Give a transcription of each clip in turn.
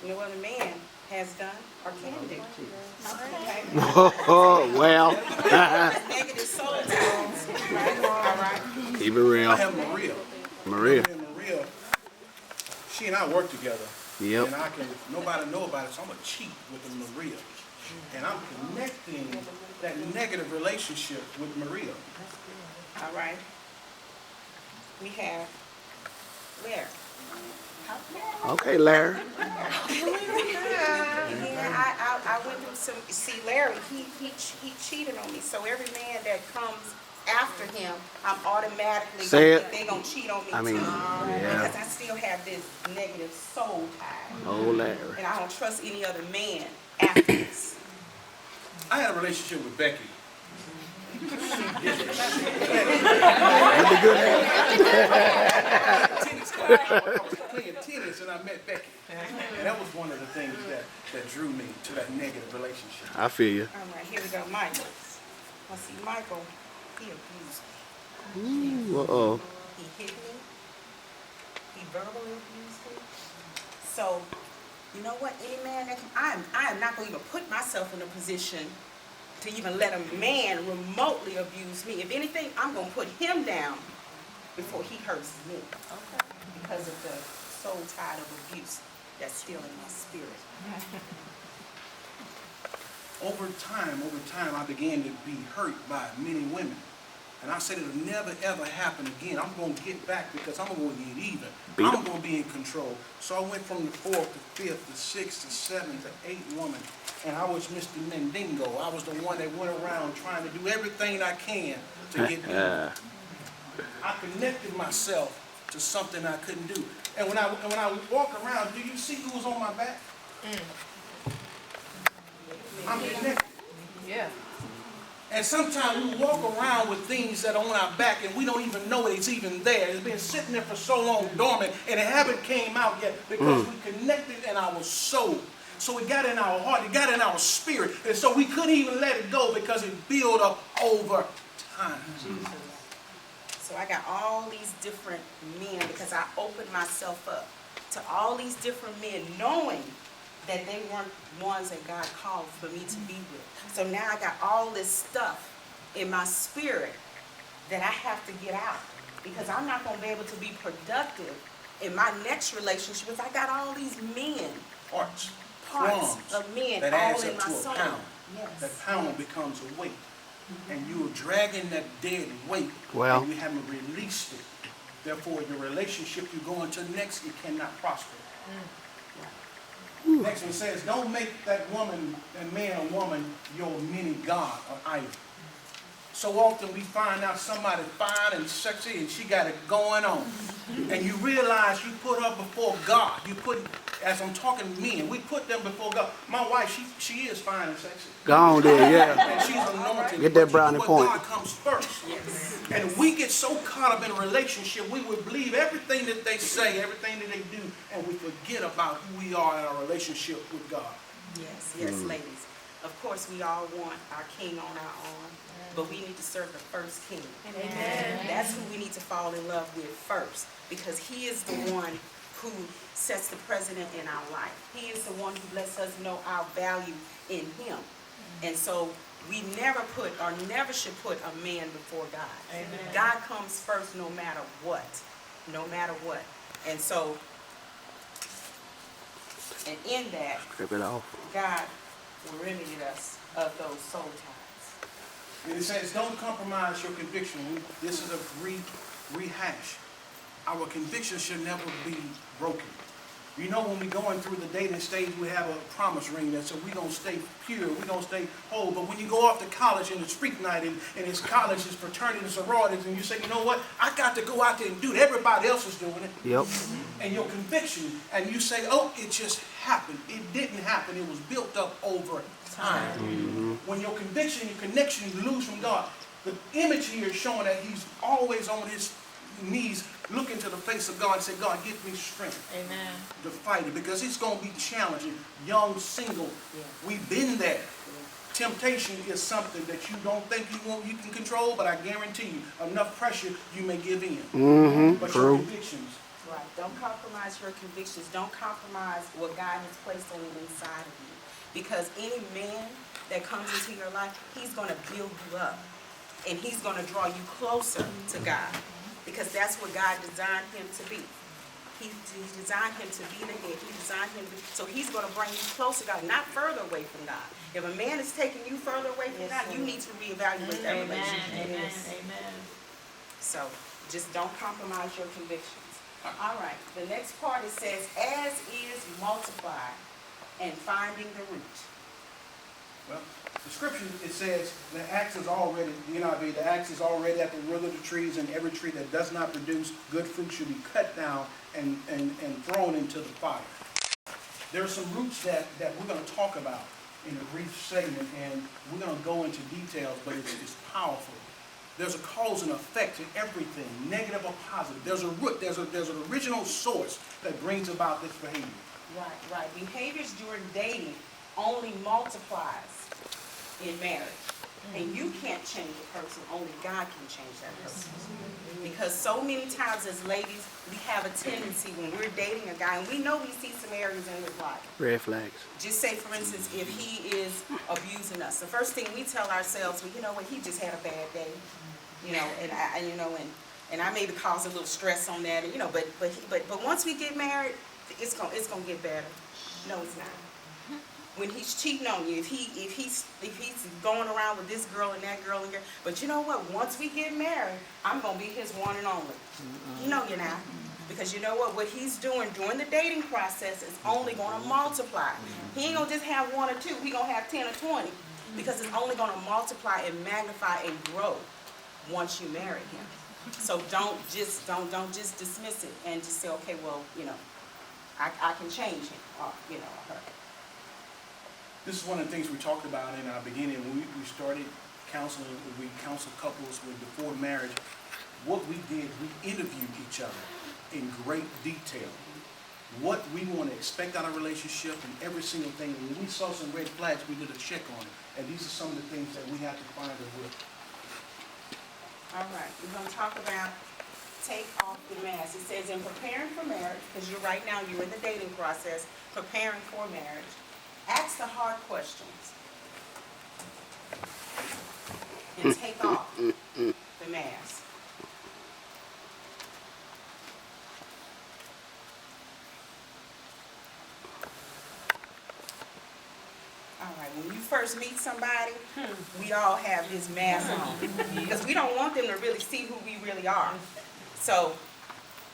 no other man has done or can do. Okay? Oh, well. Negative soul ties. Right? All right. Keep it real. I have Maria. Maria. And Maria, she and I work together. Yep. And nobody know about it, so I'm going to cheat with Maria. And I'm connecting that negative relationship with Maria. All right. We have Larry. Okay, Larry. Yeah, I went through some. See, Larry, he cheated on me. So every man that comes after him, I'm automatically Say gonna it. think they gonna cheat on me I mean, too. yeah. Because I still have this negative soul tie, Oh, Larry. and I don't trust any other man after this. I had a relationship with Becky. I was playing tennis and I met Becky. And that was one of the things that drew me to that negative relationship. I feel you. All right, here we go, Michael. Well, see, Michael, he abused me. Uh-oh. He hit me. He verbally abused me. So, you know what? Any man that can, I am not going to even put myself in a position to even let a man remotely abuse me. If anything, I'm going to put him down before he hurts me. Okay. Because of the soul tie of abuse that's still in my spirit. Over time, I began to be hurt by many women. And I said it'll never, ever happen again. I'm going to get back because I'm going to get even. I'm going to be in control. So I went from the 4th to 5th to 6th to 7th to 8th woman. And I was Mr. Mendingo. I was the one that went around trying to do everything I can to get even. I connected myself to something I couldn't do. And when I walk around, do you see who was on my back? I'm connected. Yeah. And sometimes we walk around with things that are on our back and we don't even know it's even there. It's been sitting there for so long dormant and it haven't came out yet because we connected in our soul. So it got in our heart, it got in our spirit. And so we couldn't even let it go because it built up over time. So I got all these different men because I opened myself up to all these different men knowing that they weren't ones that God called for me to be with. So now I got all this stuff in my spirit that I have to get out because I'm not going to be able to be productive in my next relationship because I got all these men, Parts of men that all adds in up my to soul. a pound. Yes. That pound becomes a weight. And you are dragging that dead weight Well. and you haven't released it. Therefore, the relationship you go into next, it cannot prosper. Next one says, don't make that woman, that man or woman, your mini god or idol. So often we find out somebody fine and sexy and she got it going on. And you realize you put her before God. You put, as I'm talking to men, we put them before God. My wife, she is fine and sexy. Go on there, yeah. And she's anointed. Get that but brownie you know point. God comes first. And we get so caught up in a relationship, we would believe everything that they say, everything that they do, and we forget about who we are in our relationship with God. Yes, ladies. Of course, we all want our king on our arm, but we need to serve the first king. Amen. That's who we need to fall in love with first, because he is the one who sets the precedent in our life. He is the one who lets us know our value in him. And so we never should put a man before God. Amen. God comes first no matter what. No matter what. And so, and in that, Strip it off. God will remedy us of those soul ties. And it says, don't compromise your conviction. This is a rehash. Our conviction should never be broken. You know, when we're going through the dating stage, we have a promise ring that says we're going to stay pure, we're going to stay whole. But when you go off to college and it's freak night and it's college, it's fraternity and sororities, and you say, you know what, I got to go out there and do it. Everybody else is doing it. Yep. And your conviction, and you say, oh, it just happened. It didn't happen. It was built up over time. When your conviction, your connection, you lose from God, the image here is showing that he's always on his knees looking to the face of God and say, God, give me strength Amen. to fight it, because it's going to be challenging. Young, single, we've been there. Temptation is something that you don't think you can control, but I guarantee you, enough pressure, you may give in. But True. your convictions Right. Don't compromise your convictions. Don't compromise what God has placed on the inside of you. Because any man that comes into your life, he's going to build you up. And he's going to draw you closer to God. Because that's what God designed him to be. He designed him to be the head. He designed him to be, so he's going to bring you closer to God, not further away from God. If a man is taking you further away from God, you need to reevaluate that relationship. Amen. So just don't compromise your convictions. All right. The next part, it says, as is multiply and finding the root. Well, the scripture, it says, the axe is already, the axe is already at the root of the trees, and every tree that does not produce good fruit should be cut down and thrown into the fire. There are some roots that we're going to talk about in a brief segment, and we're going to go into details, but it's powerful. There's a cause and effect to everything, negative or positive. There's a root, there's an original source that brings about this behavior. Right. Behaviors during dating only multiplies in marriage. And you can't change a person, only God can change that person. Because so many times as ladies, we have a tendency when we're dating a guy, and we know we see some areas in his life. Red flags. Just say, for instance, if he is abusing us, the first thing we tell ourselves, well, you know what, he just had a bad day. And I maybe cause a little stress on that, but once we get married, it's gonna get better. No, it's not. When he's cheating on you, if he's going around with this girl and that girl, but you know what? Once we get married, I'm gonna be his one and only. No, you're not, because you know what he's doing during the dating process is only gonna multiply. He ain't gonna just have one or two. He gonna have 10 or 20, because it's only gonna multiply and magnify and grow once you marry him. So don't just dismiss it and just say, okay, well, I can change him, or her. This is one of the things we talked about in our beginning when we started counseling. We counseled couples before marriage. What we did, we interviewed each other in great detail. What we want to expect out of a relationship and every single thing. When we saw some red flags, we did a check on it. And these are some of the things that we have to find a with. All right, we're going to talk about take off the mask. It says in preparing for marriage, because right now you're in the dating process, preparing for marriage, ask the hard questions and take off the mask. All right, when you first meet somebody, we all have this mask on because we don't want them to really see who we really are. So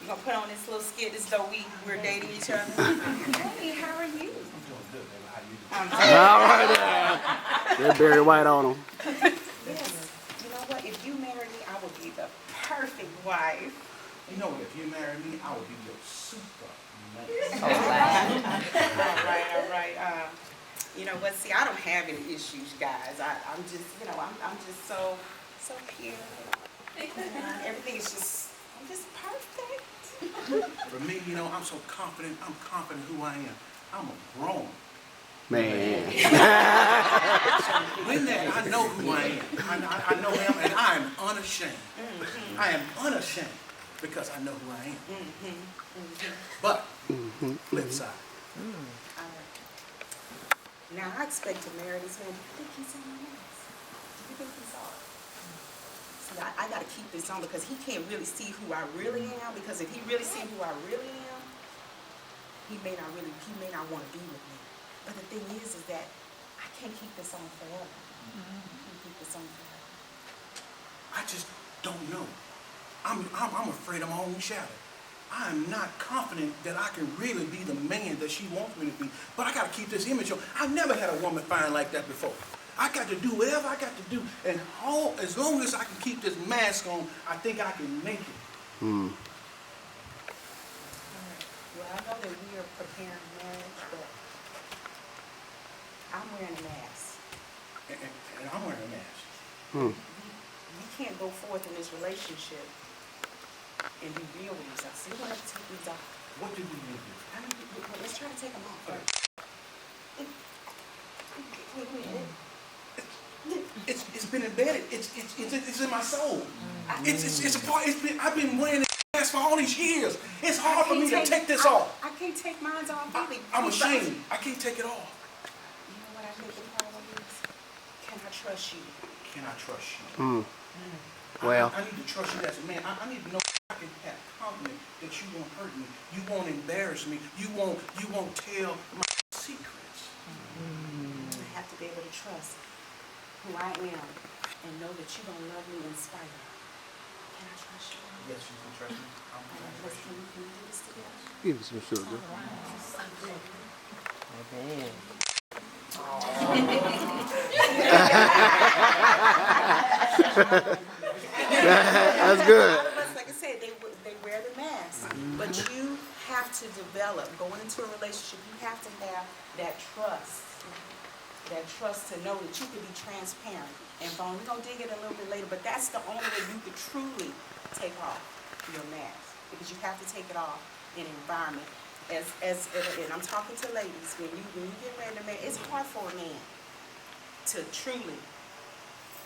we're going to put on this little skit as though we're dating each other. Hey, how are you? I'm doing good, baby. How you doing? All right. They're Barry White on them. Yes. You know what? If you marry me, I will be the perfect wife. You know what? If you marry me, I will be your super man. All right. You know what? See, I don't have any issues, guys. I'm just, I'm just so cute. Everything is just, I'm just perfect. For me, I'm so confident. I'm confident who I am. I'm a grown Man. When that, I know who I am. I know him, and I am unashamed. I am unashamed because I know who I am. But, flip side. All right. Now, I expect to marry this man. Do you think he's someone else? Do you think he's all? See, I got to keep this on because he can't really see who I really am. Because if he really see who I really am, he may not want to be with me. But the thing is that I can't keep this on forever. I can't keep this on forever. I just don't know. I'm afraid of my own shadow. I am not confident that I can really be the man that she wants me to be. But I got to keep this image on. I've never had a woman find like that before. I got to do whatever I got to do. And as long as I can keep this mask on, I think I can make it. All right. Well, I know that we are preparing marriage, but I'm wearing a mask. And I'm wearing a mask. We can't go forth in this relationship and be real with yourself. So you're going to have to take these off. What do we need to do? Let's try to take them off first. It's been embedded. It's in my soul. It's a part. I've been wearing it mask for all these years. It's hard for me to take this off. I can't take mine off either. I'm ashamed. I can't take it off. You know what I think the problem is? Can I trust you? Can I trust you? Well, I need to trust you as a man. I need to know I can have confidence that you won't hurt me. You won't embarrass me. You won't tell my secrets. I have to be able to trust who I am and know that you're going to love me in spite of. Can I trust you? Yes, you can trust me. I'm going to trust you. Can we do this together? give me some sugar. That's good. A lot of us, like I said, they wear the mask. But you have to develop, going into a relationship, you have to have that trust. That trust to know that you can be transparent and vulnerable. We're going to dig it a little bit later, but that's the only way you can truly take off your mask. Because you have to take it off in an environment. And I'm talking to ladies, when you get ready to marry, it's hard for a man to truly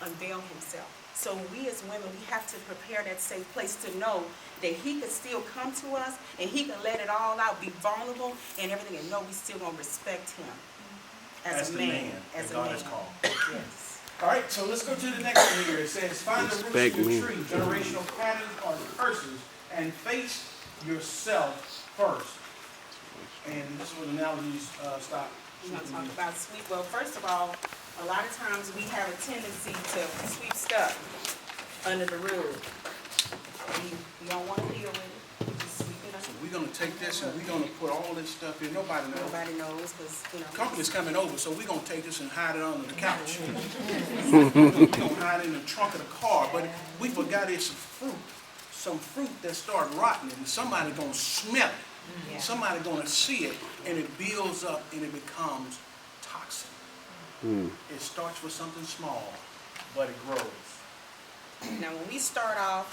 unveil himself. So we as women, we have to prepare that safe place to know that he could still come to us and he can let it all out, be vulnerable and everything, and know we still gonna respect him as a man, as God has called. Yes. All right, so let's go to the next one here. It says, find the roots Respect of the me. tree, generational patterns or curses, and face yourself first. And this is where the analogies stop. We're going to talk about sweep. Well, first of all, a lot of times we have a tendency to sweep stuff under the rug. We don't want to deal with it. We just sweep it So under. we're going to take this and we're going to put all this stuff here. Nobody knows. Nobody knows because, Company's coming over, so we're going to take this and hide it under the couch. We're going to hide it in the trunk of the car. But we forgot it's some fruit that started rotting, and somebody's going to smell it. Yeah. Somebody's going to see it, and it builds up, and it becomes toxic. It starts with something small, but it grows. Now, when we start off,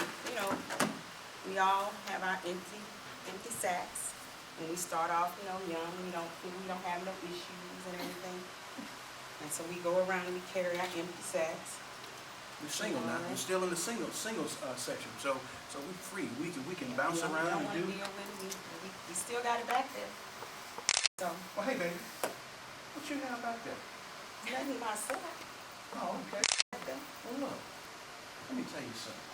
we all have our empty sacks. When we start off, young, we don't have no issues and everything. And so we go around and we carry our empty sacks. We're single now. We're still in the singles section, so we're free. We can bounce We around don't and want to do. deal with it. We still got it back there. So, Well, hey, baby, what you have back there? nothing myself. Oh, okay. Back there. Well, look, let me tell you something.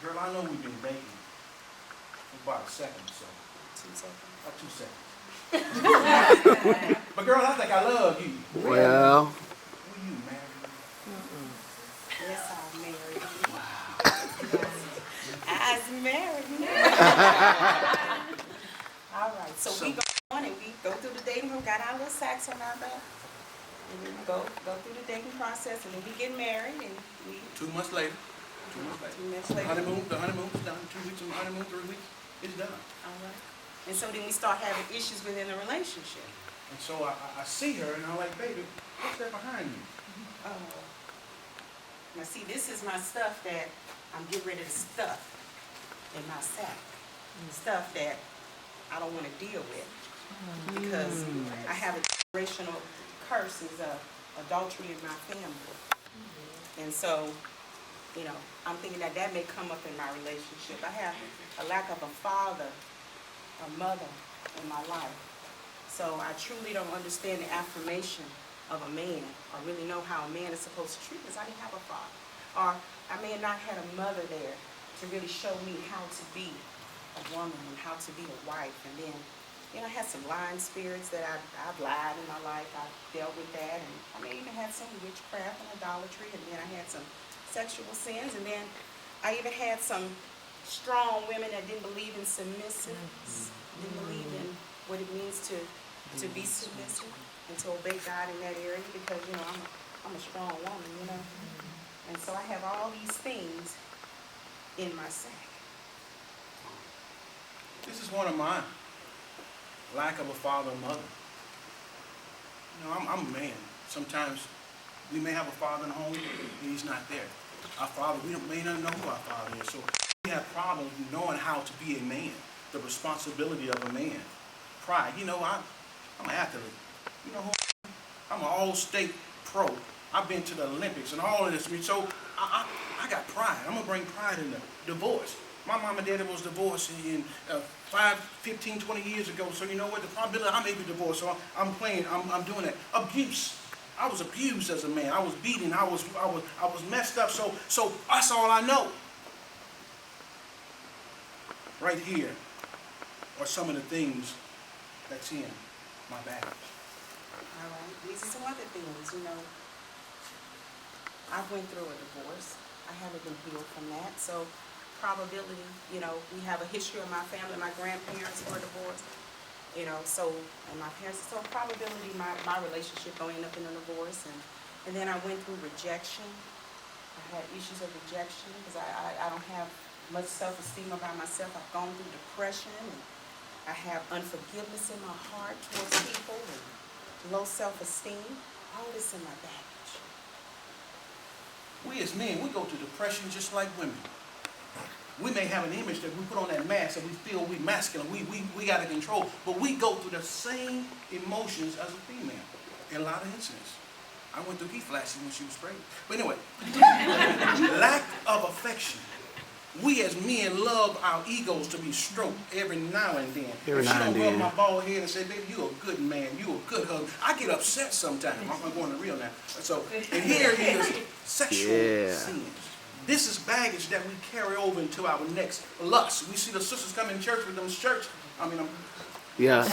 Girl, I know we've been dating for about a second or so. 2 seconds. About 2 seconds. But girl, I think I love you. Well, Will you marry me? Yes, I'm married. I'm married. All right, so we go on and we go through the dating room, got our little sacks on our back. And then we go through the dating process, and then we get married, and we 2 months later. 2 months later. 2 months later. The honeymoon's done. 2 weeks of honeymoon, 3 weeks, it's done. All right. And so then we start having issues within the relationship. And so I see her and I'm like, baby, what's that behind you? Oh. Now see, this is my stuff that I'm getting ready to stuff in my sack. Stuff that I don't want to deal with. Because I have a generational curses of adultery in my family. And so, I'm thinking that may come up in my relationship. I have a lack of a father, a mother in my life. So I truly don't understand the affirmation of a man, or really know how a man is supposed to treat, because I didn't have a father. Or I may have not had a mother there to really show me how to be a woman and how to be a wife. And then, I had some lying spirits that I've lied in my life. I've dealt with that. And I may even had some witchcraft and idolatry. And then I had some sexual sins. And then I even had some strong women that didn't believe in submissiveness, didn't believe in what it means to be submissive and to obey God in that area, because I'm a strong woman, and so I have all these things in my sack. This is one of mine. Lack of a father and mother. I'm a man. Sometimes we may have a father in the home and he's not there. Our father, may not know who our father is. So we have problems knowing how to be a man, the responsibility of a man. Pride. I'm an athlete. I'm an all-state pro. I've been to the Olympics and all of this. So I got pride. I'm going to bring pride in the divorce. My mom and daddy was divorced in 5, 15, 20 years ago. So you know what? The probability I may be divorced. So I'm doing that. Abuse. I was abused as a man. I was beaten. I was messed up. So that's all I know. Right here are some of the things that's in my baggage. All right. These are some other things, you know. I went through a divorce. I haven't been healed from that. So probability, you know, we have a history of my family. My grandparents were divorced, you know, so, and my parents, so probability my relationship going to end up in a divorce. And then I went through rejection. I had issues of rejection because I don't have much self-esteem about myself. I've gone through depression, and I have unforgiveness in my heart towards people, and low self-esteem. All this in my baggage. We as men, we go through depression just like women. We may have an image that we put on that mask and we feel we masculine, we got to control, but we go through the same emotions as a female in a lot of incidents. I went through heat flashes when she was pregnant. But anyway, lack of affection. We as men love our egos to be stroked every now and then. Every if she now and don't rub then. my bald head and say, baby, you a good man, you a good husband, I get upset sometimes. I'm going to real now. So, and here is sexual sins. This is baggage that we carry over into our next lust. We see the sisters come in church with them church. Yeah.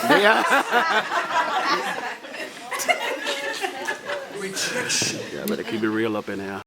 Rejection. Yeah, better keep it real up in here.